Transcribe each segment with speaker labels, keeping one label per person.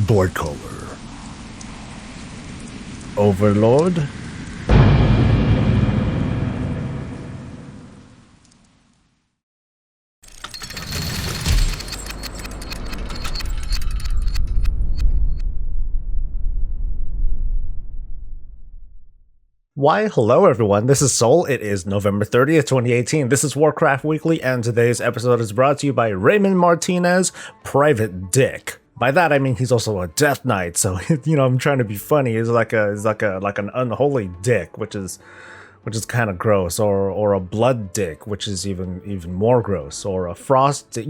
Speaker 1: Board color. Overlord. Why, hello everyone, this is Soul. It is November 30th, 2018. This is Warcraft Weekly, and today's episode is brought to you by Raymond Martinez, Private Dick. By that I mean he's also a Death Knight, so I'm trying to be funny. He's like an unholy dick, which is kind of gross, or a blood dick, which is even more gross, or a frost dick.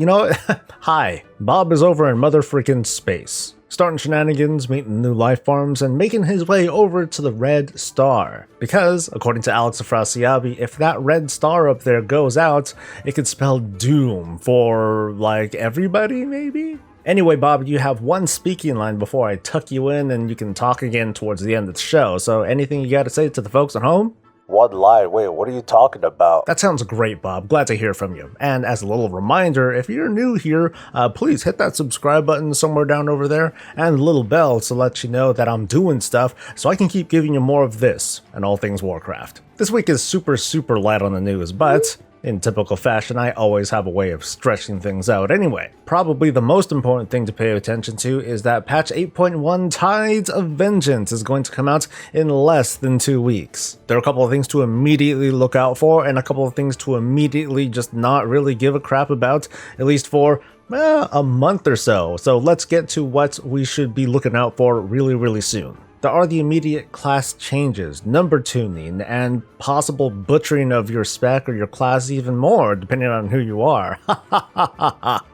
Speaker 1: Hi, Bob is over in mother freaking space, starting shenanigans, meeting new life forms, and making his way over to the Red Star. Because, according to Alex Afrasiabi, if that red star up there goes out, it could spell doom for, like, everybody, maybe? Anyway, Bob, you have one speaking line before I tuck you in, and you can talk again towards the end of the show, so anything you gotta say to the folks at home?
Speaker 2: One line? Wait, what are you talking about?
Speaker 1: That sounds great, Bob. Glad to hear from you. And as a little reminder, if you're new here, please hit that subscribe button somewhere down over there and the little bell to let you know that I'm doing stuff so I can keep giving you more of this and all things Warcraft. This week is super light on the news, but in typical fashion, I always have a way of stretching things out anyway. Probably the most important thing to pay attention to is that patch 8.1 Tides of Vengeance is going to come out in less than 2 weeks. There are a couple of things to immediately look out for and a couple of things to immediately just not really give a crap about, at least for a month or so. So let's get to what we should be looking out for really soon. There are the immediate class changes, number tuning, and possible butchering of your spec or your class even more, depending on who you are.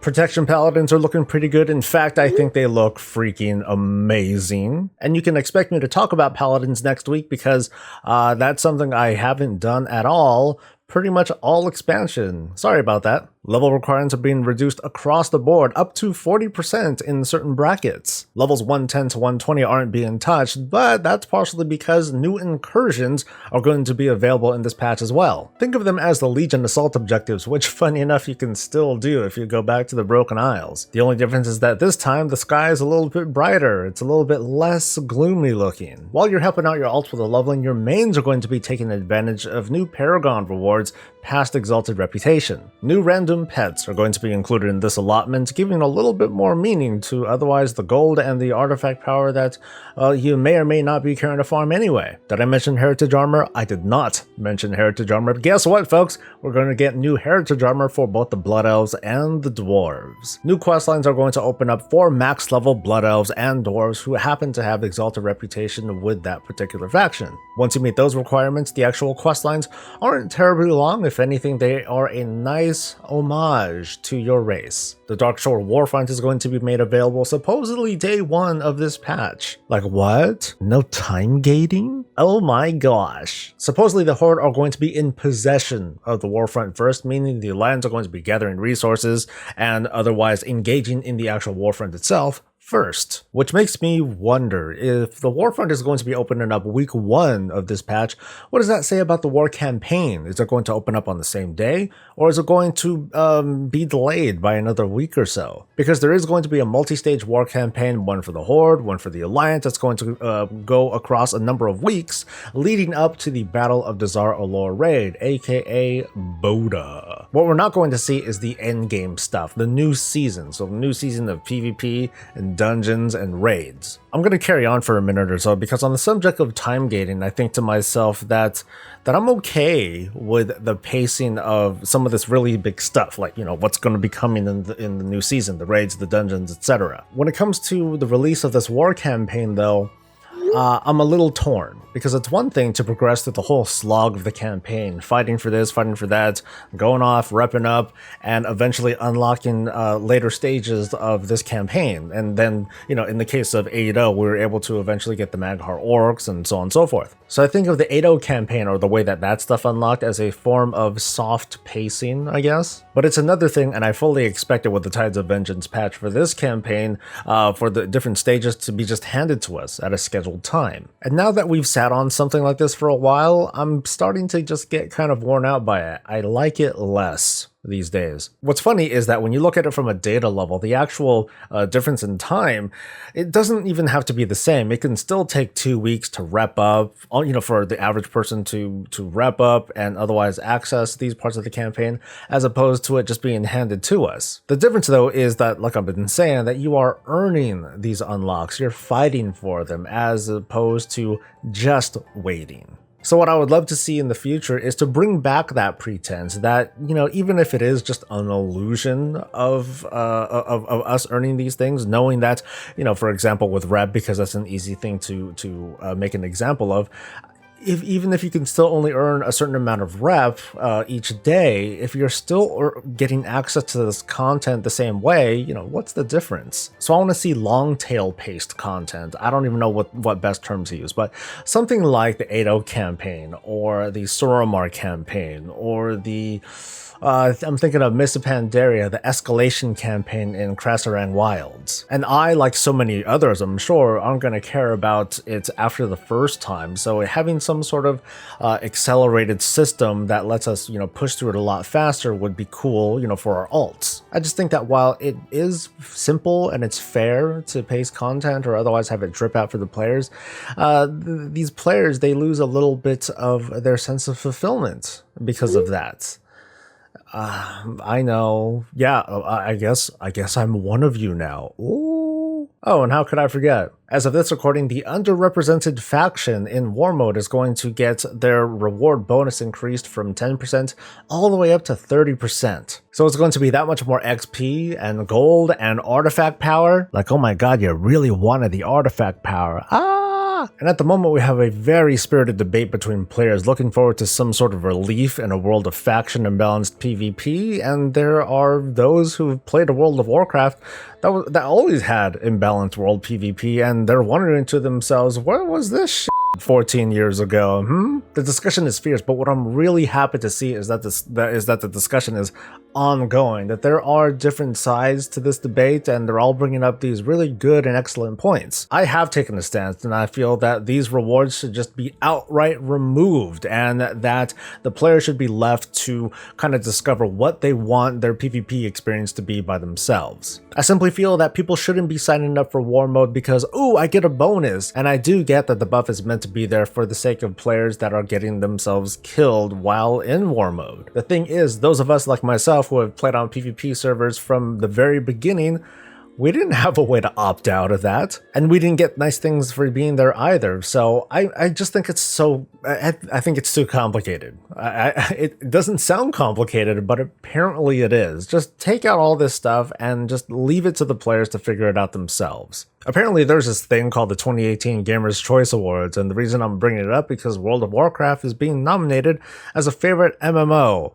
Speaker 1: Protection Paladins are looking pretty good. In fact, I think they look freaking amazing. And you can expect me to talk about Paladins next week because that's something I haven't done at all. Pretty much all expansion. Sorry about that. Level requirements are being reduced across the board, up to 40% in certain brackets. Levels 110 to 120 aren't being touched, but that's partially because new incursions are going to be available in this patch as well. Think of them as the Legion Assault objectives, which funny enough you can still do if you go back to the Broken Isles. The only difference is that this time the sky is a little bit brighter, it's a little bit less gloomy looking. While you're helping out your alts with the leveling, your mains are going to be taking advantage of new Paragon rewards past Exalted Reputation. New random pets are going to be included in this allotment, giving a little bit more meaning to otherwise the gold and the artifact power that you may or may not be carrying to farm anyway. Did I mention Heritage Armor? I did not mention Heritage Armor, but guess what, folks? We're going to get new Heritage Armor for both the Blood Elves and the Dwarves. New questlines are going to open up for max level Blood Elves and Dwarves who happen to have Exalted Reputation with that particular faction. Once you meet those requirements, the actual questlines aren't terribly long. If anything, they are a nice homage to your race. The Darkshore Warfront is going to be made available supposedly day 1 of this patch. Like what? No time gating? Oh my gosh. Supposedly the Horde are going to be in possession of the Warfront first, meaning the Alliance are going to be gathering resources and otherwise engaging in the actual Warfront itself first, which makes me wonder if the Warfront is going to be opening up week 1 of this patch. What does that say about the war campaign? Is it going to open up on the same day, or is it going to be delayed by another week or so? Because there is going to be a multi-stage war campaign, one for the Horde, one for the Alliance, that's going to go across a number of weeks leading up to the Battle of Dazar Allure raid, aka Boda. What we're not going to see is the endgame stuff, the new season, so the new season of PvP and dungeons and raids. I'm going to carry on for a minute or so because on the subject of time gating, I think to myself that I'm okay with the pacing of some of this really big stuff, like, what's going to be coming in the new season, the raids, the dungeons, etc. When it comes to the release of this war campaign, though, I'm a little torn, because it's one thing to progress through the whole slog of the campaign, fighting for this, fighting for that, going off, repping up, and eventually unlocking later stages of this campaign. And then, in the case of 8.0, we were able to eventually get the Maghar Orcs and so on and so forth. So I think of the 8.0 campaign, or the way that stuff unlocked, as a form of soft pacing, I guess. But it's another thing, and I fully expect it with the Tides of Vengeance patch for this campaign, for the different stages to be just handed to us at a scheduled time. And now that we've sat on something like this for a while, I'm starting to just get kind of worn out by it. I like it less. these days. What's funny is that when you look at it from a data level, the actual difference in time, it doesn't even have to be the same. It can still take 2 weeks to rep up, for the average person to rep up and otherwise access these parts of the campaign, as opposed to it just being handed to us. The difference though is that, like I've been saying, that you are earning these unlocks, you're fighting for them, as opposed to just waiting. So what I would love to see in the future is to bring back that pretense that, even if it is just an illusion of us earning these things, knowing that, for example, with rep, because that's an easy thing to make an example of, even if you can still only earn a certain amount of rep each day, if you're still getting access to this content the same way, what's the difference? So I want to see long tail paced content. I don't even know what best term to use, but something like the 8.0 campaign or the Soromar campaign or the I'm thinking of Mists of Pandaria, the escalation campaign in Krasarang Wilds. And I, like so many others, I'm sure, aren't going to care about it after the first time. So having some sort of accelerated system that lets us, push through it a lot faster would be cool, for our alts. I just think that while it is simple and it's fair to pace content or otherwise have it drip out for the players, these players, they lose a little bit of their sense of fulfillment because of that. I know. Yeah, I guess I'm one of you now. Ooh. Oh, and how could I forget? As of this recording, the underrepresented faction in War Mode is going to get their reward bonus increased from 10% all the way up to 30%. So it's going to be that much more XP and gold and artifact power. Like, oh my god, you really wanted the artifact power. And at the moment, we have a very spirited debate between players looking forward to some sort of relief in a world of faction and balanced PvP, and there are those who've played a World of Warcraft that always had imbalanced world PvP, and they're wondering to themselves, where was this shit 14 years ago? The discussion is fierce, but what I'm really happy to see is that the discussion is ongoing, that there are different sides to this debate, and they're all bringing up these really good and excellent points. I have taken a stance, and I feel that these rewards should just be outright removed, and that the player should be left to kind of discover what they want their PvP experience to be by themselves. I simply feel that people shouldn't be signing up for War Mode because, ooh, I get a bonus, and I do get that the buff is meant to be there for the sake of players that are getting themselves killed while in War Mode. The thing is, those of us like myself who have played on PvP servers from the very beginning, we didn't have a way to opt out of that, and we didn't get nice things for being there either. So I just think it's so, I think it's too complicated. It doesn't sound complicated, but apparently it is. Just take out all this stuff and just leave it to the players to figure it out themselves. Apparently there's this thing called the 2018 Gamers' Choice Awards, and the reason I'm bringing it up because World of Warcraft is being nominated as a favorite MMO.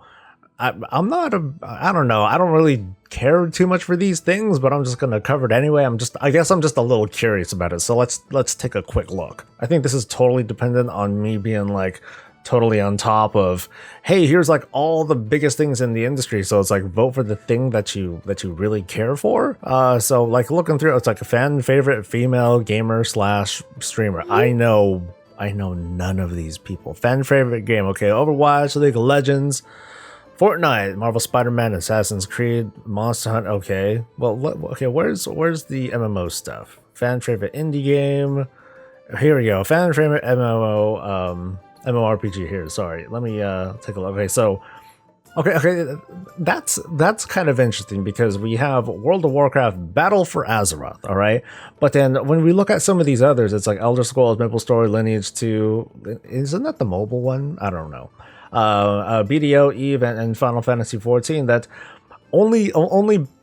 Speaker 1: I don't know. I don't really care too much for these things, but I'm just going to cover it anyway. I guess I'm just a little curious about it. So let's take a quick look. I think this is totally dependent on me being like totally on top of, hey, here's like all the biggest things in the industry. So it's like vote for the thing that you really care for. So like looking through, it's like a fan favorite female gamer / streamer. I know none of these people. Fan favorite game. Okay. Overwatch, League of Legends, Fortnite, Marvel Spider-Man, Assassin's Creed, Monster Hunt. Okay, well, where's the MMO stuff? Fan favorite indie game. Here we go. Fan favorite MMO, MMORPG here. Sorry, let me take a look. Okay, so okay, that's kind of interesting because we have World of Warcraft Battle for Azeroth, all right? But then when we look at some of these others, it's like Elder Scrolls, Maple Story, Lineage 2. Isn't that the mobile one? I don't know. BDO, Eve, and Final Fantasy XIV, that only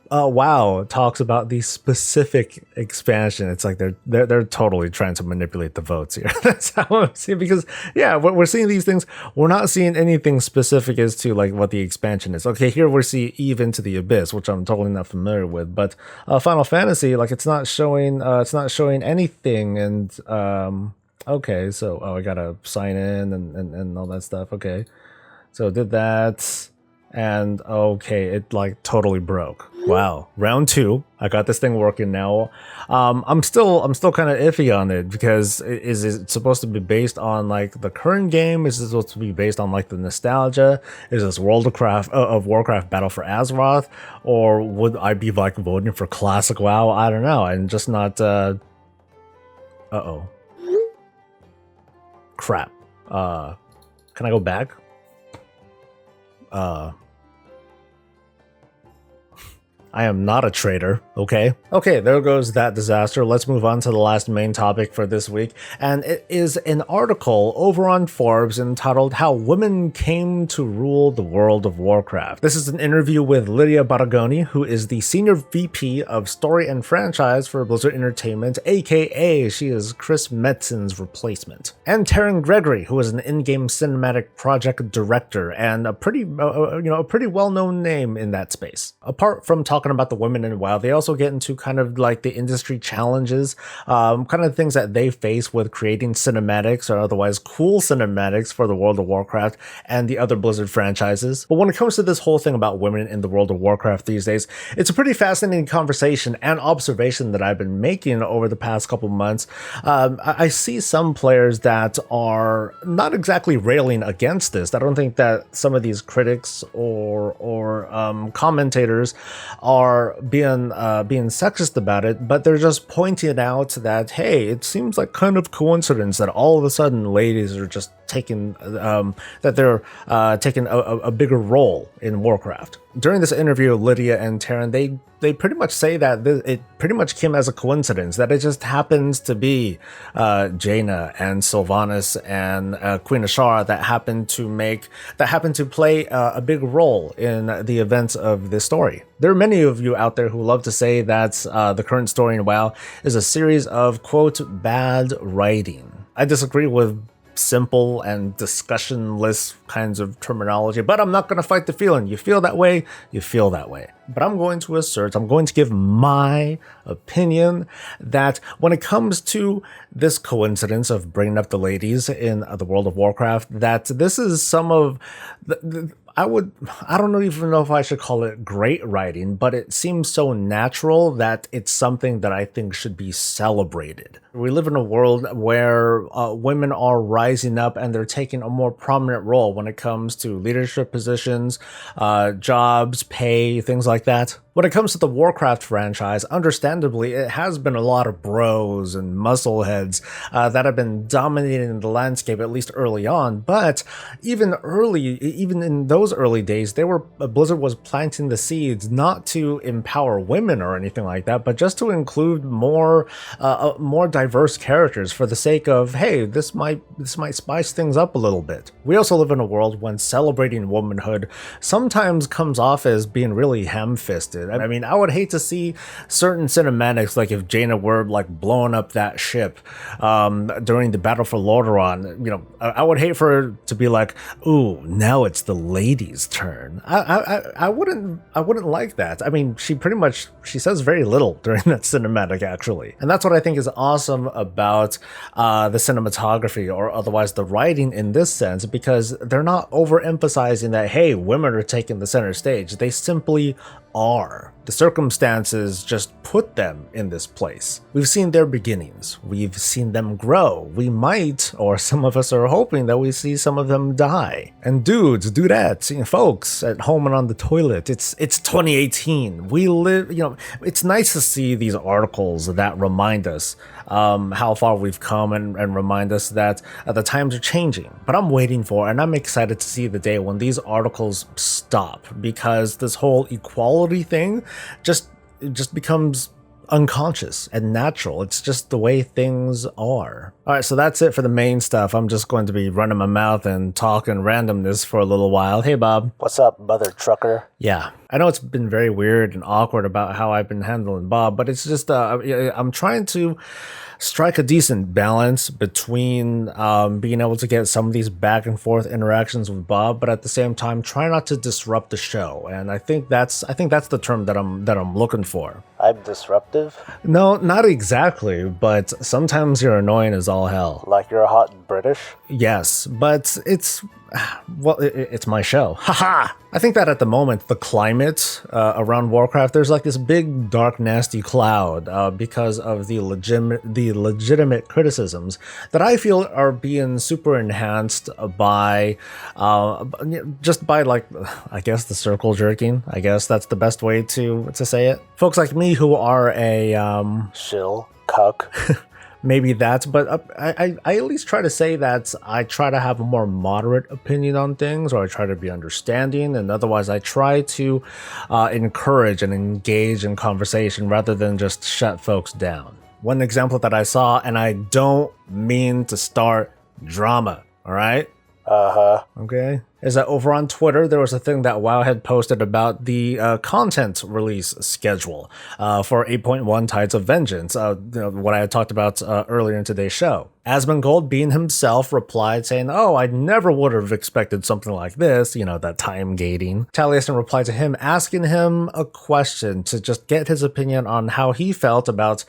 Speaker 1: WoW talks about the specific expansion. It's like they're totally trying to manipulate the votes here. That's how I'm seeing, because yeah, we're seeing these things. We're not seeing anything specific as to like what the expansion is. Okay, here we're seeing Eve Into the Abyss, which I'm totally not familiar with, but Final Fantasy, like it's not showing anything. And okay, so I gotta sign in and all that stuff. Okay, so did that. And okay, it like totally broke. Wow. Round 2. I got this thing working now. I'm still kind of iffy on it because is it supposed to be based on like the current game? Is it supposed to be based on like the nostalgia? Is this World of Warcraft Battle for Azeroth? Or would I be like voting for classic WoW? I don't know. And just not uh-oh. Crap. Can I go back? I am not a traitor, okay? Okay, there goes that disaster. Let's move on to the last main topic for this week, and it is an article over on Forbes entitled How Women Came to Rule the World of Warcraft. This is an interview with Lydia Baragoni, who is the Senior VP of Story and Franchise for Blizzard Entertainment, aka she is Chris Metzen's replacement, and Taryn Gregory, who is an in-game cinematic project director and a pretty well-known name in that space. Apart from talking about the women in WoW, they also get into kind of like the industry challenges, kind of things that they face with creating cinematics or otherwise cool cinematics for the World of Warcraft and the other Blizzard franchises. But when it comes to this whole thing about women in the World of Warcraft these days, it's a pretty fascinating conversation and observation that I've been making over the past couple months. I see some players that are not exactly railing against this. I don't think that some of these critics or commentators are being sexist about it, but they're just pointing out that, hey, it seems like kind of coincidence that all of a sudden ladies are just taking taking a bigger role in Warcraft. During this interview, Lydia and Taryn, they pretty much say that it pretty much came as a coincidence, that it just happens to be Jaina and Sylvanas and Queen Ashara that happen to play a big role in the events of this story. There are many of you out there who love to say that the current story in WoW is a series of, quote, bad writing. I disagree with simple and discussionless kinds of terminology, but I'm not going to fight the feeling. You feel that way, you feel that way. But I'm going to give my opinion that when it comes to this coincidence of bringing up the ladies in the World of Warcraft, that this is some of I don't even know if I should call it great writing, but it seems so natural that it's something that I think should be celebrated. We live in a world where women are rising up and they're taking a more prominent role when it comes to leadership positions, jobs, pay, things like that. When it comes to the Warcraft franchise, understandably, it has been a lot of bros and muscleheads that have been dominating the landscape, at least early on. But even in those early days, Blizzard was planting the seeds not to empower women or anything like that, but just to include more diverse characters for the sake of, hey, this might spice things up a little bit. We also live in a world when celebrating womanhood sometimes comes off as being really ham-fisted. I mean, I would hate to see certain cinematics, like if Jaina were like blowing up that ship during the Battle for Lordaeron. You know, I would hate for her to be like, "Ooh, now it's the ladies' turn." I wouldn't like that. I mean, she says very little during that cinematic, actually, and that's what I think is awesome about the cinematography, or otherwise the writing in this sense, because they're not overemphasizing that, hey, women are taking the center stage. They simply are. The circumstances just put them in this place. We've seen their beginnings. We've seen them grow. We might, or some of us are hoping that we see some of them die. And dudes, dudettes, folks at home and on the toilet, it's 2018. We live, it's nice to see these articles that remind us how far we've come and remind us that the times are changing. But I'm waiting for, and I'm excited to see the day when these articles stop, because this whole equality thing just becomes unconscious and natural. It's just the way things are. All right, so that's it for the main stuff. I'm just going to be running my mouth and talking randomness for a little while. Hey, Bob.
Speaker 2: What's up, mother trucker?
Speaker 1: Yeah, I know it's been very weird and awkward about how I've been handling Bob, but it's just I'm trying to strike a decent balance between being able to get some of these back and forth interactions with Bob, but at the same time try not to disrupt the show. And I think that's the term that I'm looking for.
Speaker 2: I'm disruptive?
Speaker 1: No, not exactly, but sometimes you're annoying as all hell.
Speaker 2: Like you're a hot British?
Speaker 1: Yes, but it's, well, it's my show. Haha! I think that at the moment, the climate around Warcraft, there's like this big, dark, nasty cloud because of the legitimate criticisms that I feel are being super enhanced by, just by like, I guess the circle jerking. I guess that's the best way to say it. Folks like me who are a,
Speaker 2: Shill? Cuck?
Speaker 1: maybe that's, but I at least try to say that I try to have a more moderate opinion on things, or I try to be understanding, and otherwise I try to encourage and engage in conversation rather than just shut folks down. One example that I saw, and I don't mean to start drama, all right? Okay. Is that over on Twitter, there was a thing that WoW had posted about the content release schedule for 8.1 Tides of Vengeance, what I had talked about earlier in today's show. Asmongold, being himself, replied saying, "Oh, I never would have expected something like this," that time gating. Taliesin replied to him, asking him a question to just get his opinion on how he felt about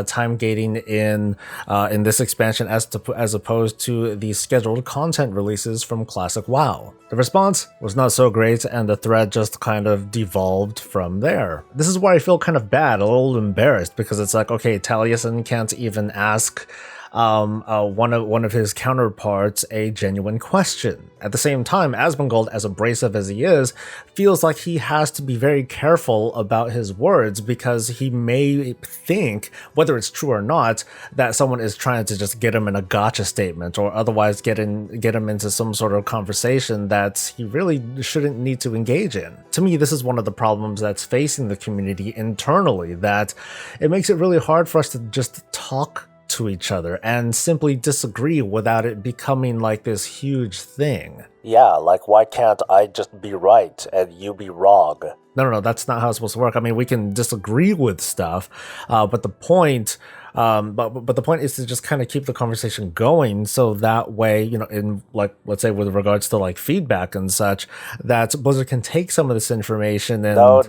Speaker 1: time gating in this expansion as opposed to the scheduled content releases from Classic WoW. The response was not so great, and the thread just kind of devolved from there. This is where I feel kind of bad, a little embarrassed, because it's like, okay, Taliesin can't even ask one of his counterparts a genuine question. At the same time, Asmongold, as abrasive as he is, feels like he has to be very careful about his words, because he may think, whether it's true or not, that someone is trying to just get him in a gotcha statement, or otherwise get him into some sort of conversation that he really shouldn't need to engage in. To me, this is one of the problems that's facing the community internally, that it makes it really hard for us to just talk to each other and simply disagree without it becoming like this huge thing.
Speaker 2: Yeah, like why can't I just be right and you be wrong?
Speaker 1: No, that's not how it's supposed to work. I mean, we can disagree with stuff, but the point but the point is to just kind of keep the conversation going, so that way, in, like, let's say with regards to like feedback and such, that Blizzard can take some of this information and...
Speaker 2: No.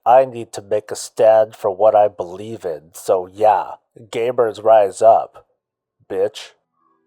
Speaker 2: I need to make a stand for what I believe in, so yeah, gamers rise up, bitch.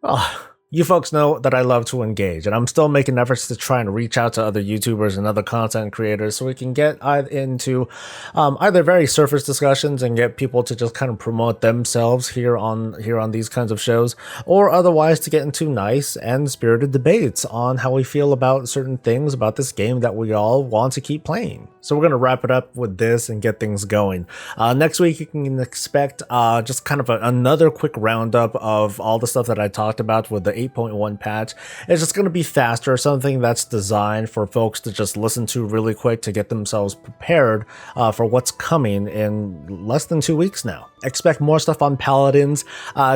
Speaker 1: Oh, you folks know that I love to engage, and I'm still making efforts to try and reach out to other YouTubers and other content creators so we can get into either very surface discussions and get people to just kind of promote themselves here on these kinds of shows, or otherwise to get into nice and spirited debates on how we feel about certain things about this game that we all want to keep playing. So we're going to wrap it up with this and get things going. Next week, you can expect just kind of another quick roundup of all the stuff that I talked about with the 8.1 patch. It's just going to be faster, something that's designed for folks to just listen to really quick to get themselves prepared for what's coming in less than 2 weeks now. Expect more stuff on Paladins.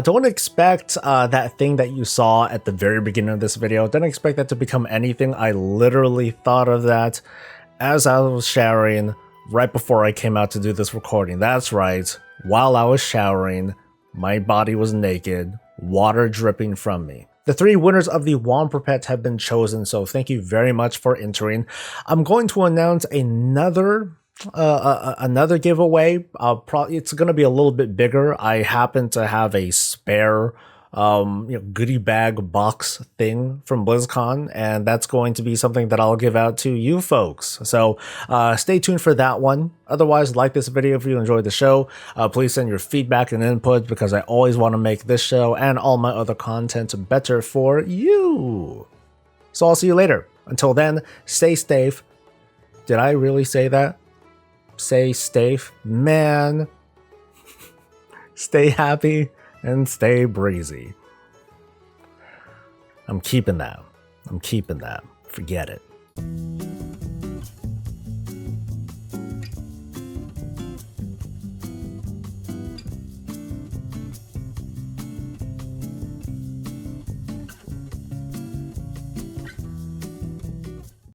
Speaker 1: Don't expect that thing that you saw at the very beginning of this video. Don't expect that to become anything. I literally thought of that as I was showering right before I came out to do this recording. That's right. While I was showering, my body was naked, water dripping from me. The 3 winners of the Womperpet have been chosen, so thank you very much for entering. I'm going to announce another giveaway. It's going to be a little bit bigger. I happen to have a spare goodie bag box thing from BlizzCon, and that's going to be something that I'll give out to you folks. So stay tuned for that one. Otherwise, like this video if you enjoyed the show. Please send your feedback and input, because I always want to make this show and all my other content better for you. So I'll see you later. Until then, stay safe. Did I really say that? Stay safe, man. Stay happy and stay breezy. I'm keeping that. Forget it.